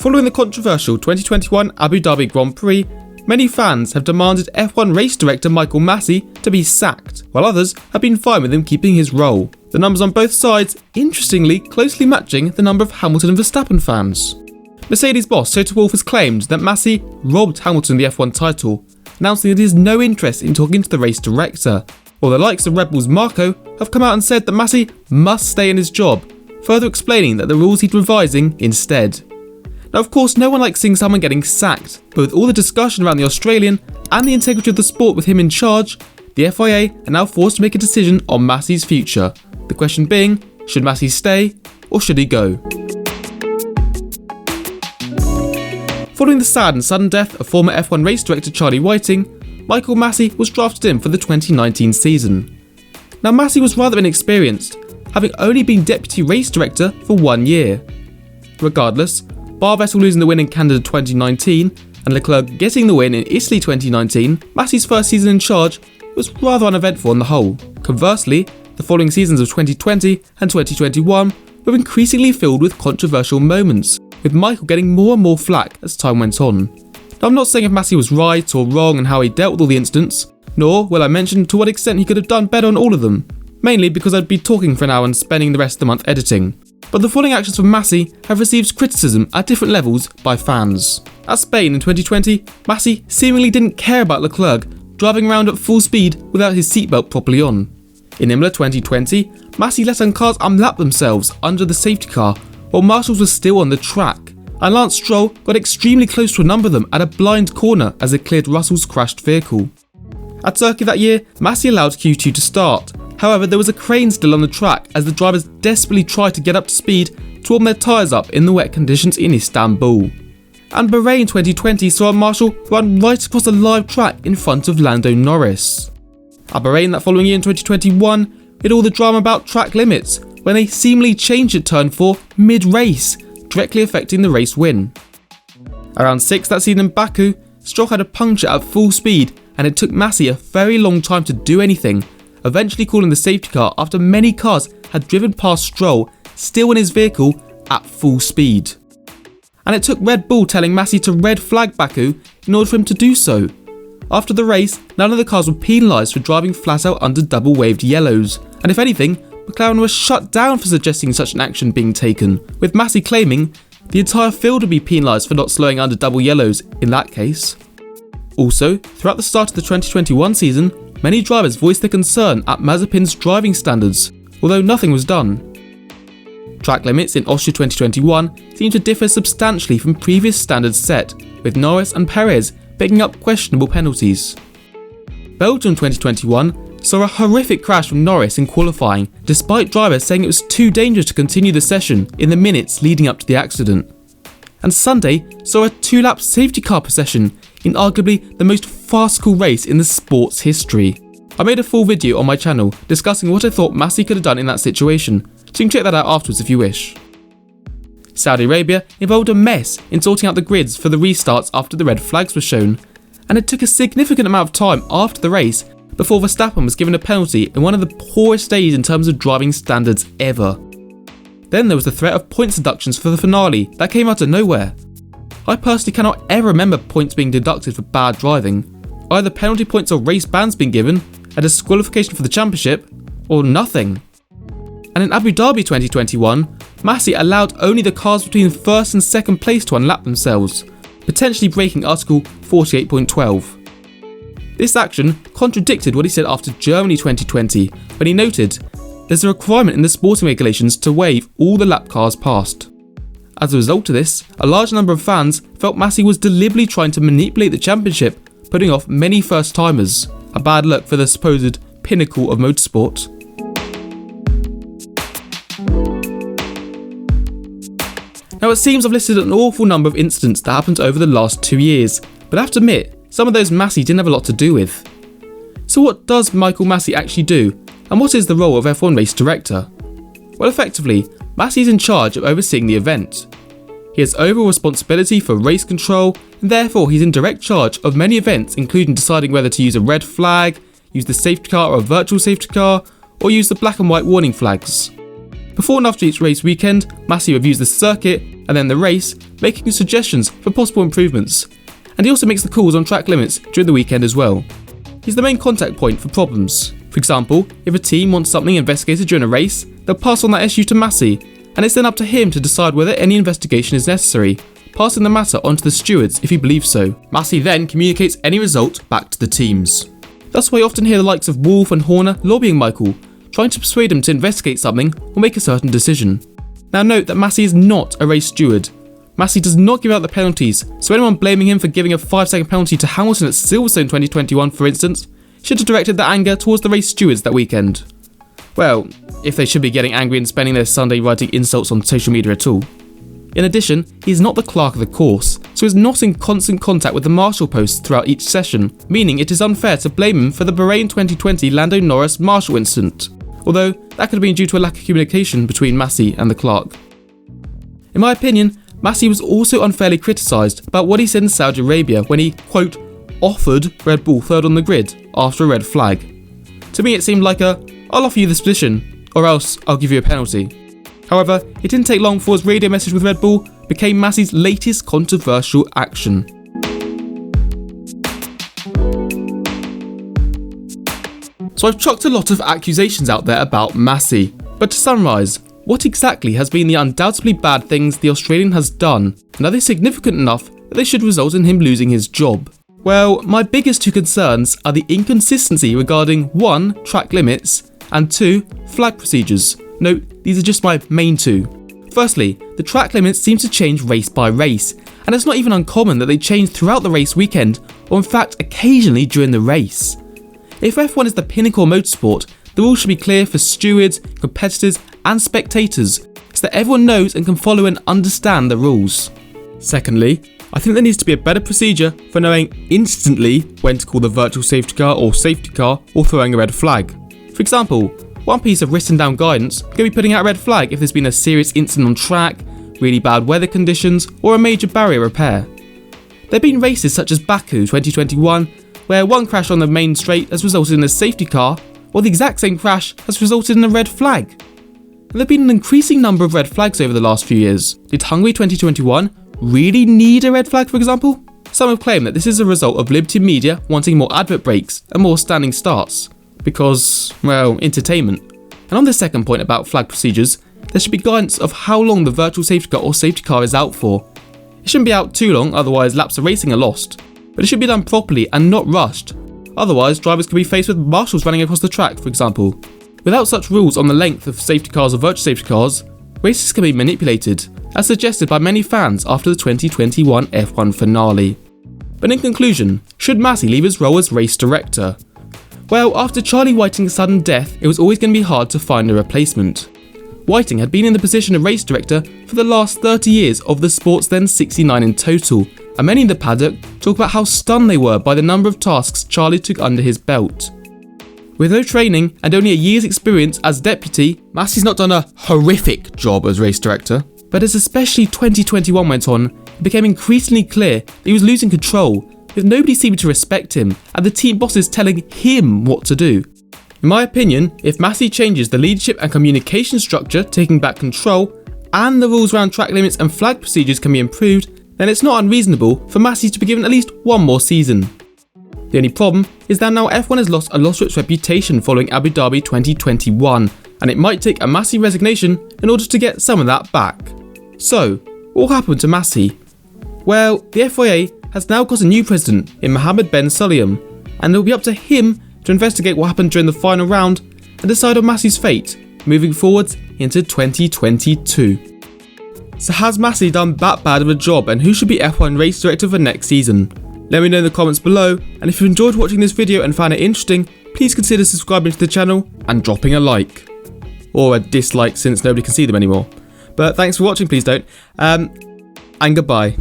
Following the controversial 2021 Abu Dhabi Grand Prix, many fans have demanded F1 race director Michael Masi to be sacked, while others have been fine with him keeping his role. The numbers on both sides, interestingly, closely matching the number of Hamilton and Verstappen fans. Mercedes boss Toto Wolff has claimed that Masi robbed Hamilton the F1 title, announcing that he has no interest in talking to the race director, while the likes of Red Bull's Marco have come out and said that Masi must stay in his job, further explaining that the rules he's revising instead. Now, of course, no one likes seeing someone getting sacked, but with all the discussion around the Australian and the integrity of the sport with him in charge, the FIA are now forced to make a decision on Masi's future. The question being, should Masi stay or should he go? Following the sad and sudden death of former F1 race director Charlie Whiting, Michael Masi was drafted in for the 2019 season. Now, Masi was rather inexperienced, having only been deputy race director for 1 year. Regardless, bar Vettel losing the win in Canada 2019 and Leclerc getting the win in Italy 2019, Masi's first season in charge was rather uneventful on the whole. Conversely, the following seasons of 2020 and 2021 were increasingly filled with controversial moments, with Michael getting more and more flack as time went on. Now, I'm not saying if Masi was right or wrong in how he dealt with all the incidents, nor will I mention to what extent he could have done better on all of them, mainly because I'd be talking for an hour and spending the rest of the month editing. But the following actions from Masi have received criticism at different levels by fans. At Spain in 2020, Masi seemingly didn't care about Leclerc driving around at full speed without his seatbelt properly on. In Imola 2020, Masi let some cars unlap themselves under the safety car while marshals were still on the track, and Lance Stroll got extremely close to a number of them at a blind corner as they cleared Russell's crashed vehicle. At Turkey that year, Masi allowed Q2 to start. However, there was a crane still on the track as the drivers desperately tried to get up to speed to warm their tyres up in the wet conditions in Istanbul. And Bahrain 2020 saw a marshal run right across the live track in front of Lando Norris. At Bahrain that following year in 2021, we had all the drama about track limits when they seemingly changed at turn 4 mid-race, directly affecting the race win. Around 6 that season in Baku, Stroll had a puncture at full speed and it took Masi a very long time to do anything, eventually calling the safety car after many cars had driven past Stroll, still in his vehicle, at full speed. And it took Red Bull telling Masi to red flag Baku in order for him to do so. After the race, none of the cars were penalised for driving flat out under double waved yellows, and if anything, McLaren was shut down for suggesting such an action being taken, with Masi claiming the entire field would be penalised for not slowing under double yellows in that case. Also, throughout the start of the 2021 season, many drivers voiced their concern at Mazepin's driving standards, although nothing was done. Track limits in Austria 2021 seem to differ substantially from previous standards set, with Norris and Perez picking up questionable penalties. Belgium 2021 saw a horrific crash from Norris in qualifying, despite drivers saying it was too dangerous to continue the session in the minutes leading up to the accident. And Sunday saw a 2-lap safety car procession in arguably the most farcical race in the sport's history. I made a full video on my channel discussing what I thought Masi could have done in that situation, so you can check that out afterwards if you wish. Saudi Arabia involved a mess in sorting out the grids for the restarts after the red flags were shown, and it took a significant amount of time after the race before Verstappen was given a penalty in one of the poorest days in terms of driving standards ever. Then there was the threat of points deductions for the finale that came out of nowhere. I personally cannot ever remember points being deducted for bad driving. Either penalty points or race bans being given, a disqualification for the championship, or nothing. And in Abu Dhabi 2021, Masi allowed only the cars between first and second place to unlap themselves, potentially breaking Article 48.12. This action contradicted what he said after Germany 2020, when he noted, "There's a requirement in the sporting regulations to waive all the lap cars passed." As a result of this, a large number of fans felt Masi was deliberately trying to manipulate the championship, putting off many first-timers. A bad look for the supposed pinnacle of motorsport. Now, it seems I've listed an awful number of incidents that happened over the last 2 years, but I have to admit, some of those Masi didn't have a lot to do with. So what does Michael Masi actually do, and what is the role of F1 race director? Well, effectively, Masi is in charge of overseeing the event. He has overall responsibility for race control, and therefore he's in direct charge of many events, including deciding whether to use a red flag, use the safety car or a virtual safety car, or use the black and white warning flags. Before and after each race weekend, Masi reviews the circuit, and then the race, making suggestions for possible improvements. And he also makes the calls on track limits during the weekend as well. He's the main contact point for problems. For example, if a team wants something investigated during a race, they'll pass on that issue to Masi, and it's then up to him to decide whether any investigation is necessary, passing the matter on to the stewards if he believes so. Masi then communicates any result back to the teams. That's why you often hear the likes of Wolff and Horner lobbying Michael, trying to persuade him to investigate something or make a certain decision. Now note that Masi is not a race steward. Masi does not give out the penalties, so anyone blaming him for giving a 5-second penalty to Hamilton at Silverstone 2021, for instance, should have directed their anger towards the race stewards that weekend. Well, if they should be getting angry and spending their Sunday writing insults on social media at all. In addition, he is not the clerk of the course, so is not in constant contact with the marshal posts throughout each session, meaning it is unfair to blame him for the Bahrain 2020 Lando Norris marshal incident, although that could have been due to a lack of communication between Masi and the clerk. In my opinion, Masi was also unfairly criticised about what he said in Saudi Arabia when he, quote, offered Red Bull third on the grid after a red flag. To me it seemed like a, I'll offer you this position, or else I'll give you a penalty. However, it didn't take long before his radio message with Red Bull became Masi's latest controversial action. So I've chucked a lot of accusations out there about Masi, but to summarise, what exactly has been the undoubtedly bad things the Australian has done, and are they significant enough that they should result in him losing his job? Well, my biggest two concerns are the inconsistency regarding 1. Track limits, and 2. Flag procedures. Note, these are just my main two. Firstly, the track limits seem to change race by race, and it's not even uncommon that they change throughout the race weekend, or in fact occasionally during the race. If F1 is the pinnacle of motorsport, the rules should be clear for stewards, competitors and spectators, so that everyone knows and can follow and understand the rules. Secondly, I think there needs to be a better procedure for knowing instantly when to call the virtual safety car or safety car or throwing a red flag. For example, one piece of written down guidance could be putting out a red flag if there's been a serious incident on track, really bad weather conditions or a major barrier repair. There have been races such as Baku 2021 where one crash on the main straight has resulted in a safety car, while the exact same crash has resulted in a red flag. There have been an increasing number of red flags over the last few years. Did Hungary 2021 really need a red flag, for example? Some have claimed that this is a result of Liberty Media wanting more advert breaks and more standing starts, because, well, entertainment. And on the second point about flag procedures, there should be guidance of how long the virtual safety car or safety car is out for. It shouldn't be out too long, otherwise laps of racing are lost, but it should be done properly and not rushed. Otherwise, drivers could be faced with marshals running across the track, for example. Without such rules on the length of safety cars or virtual safety cars, races can be manipulated, as suggested by many fans after the 2021 F1 finale. But in conclusion, should Masi leave his role as race director? Well, after Charlie Whiting's sudden death, it was always going to be hard to find a replacement. Whiting had been in the position of race director for the last 30 years of the sport's then 69 in total, and many in the paddock talk about how stunned they were by the number of tasks Charlie took under his belt. With no training and only a year's experience as deputy, Masi's not done a horrific job as race director, but as especially 2021 went on, it became increasingly clear that he was losing control, with nobody seeming to respect him and the team bosses telling him what to do. In my opinion, if Masi changes the leadership and communication structure, taking back control, and the rules around track limits and flag procedures can be improved, then it's not unreasonable for Masi to be given at least one more season. The only problem is that now F1 has lost a lot of its reputation following Abu Dhabi 2021, and it might take a Masi resignation in order to get some of that back. So, what will happen to Masi? Well, the FIA has now got a new president in Mohammed Ben Sulayem, and it will be up to him to investigate what happened during the final round and decide on Masi's fate moving forwards into 2022. So has Masi done that bad of a job, and who should be F1 race director for next season? Let me know in the comments below, and if you enjoyed watching this video and found it interesting, please consider subscribing to the channel and dropping a like. Or a dislike since nobody can see them anymore. But thanks for watching, please don't. And goodbye.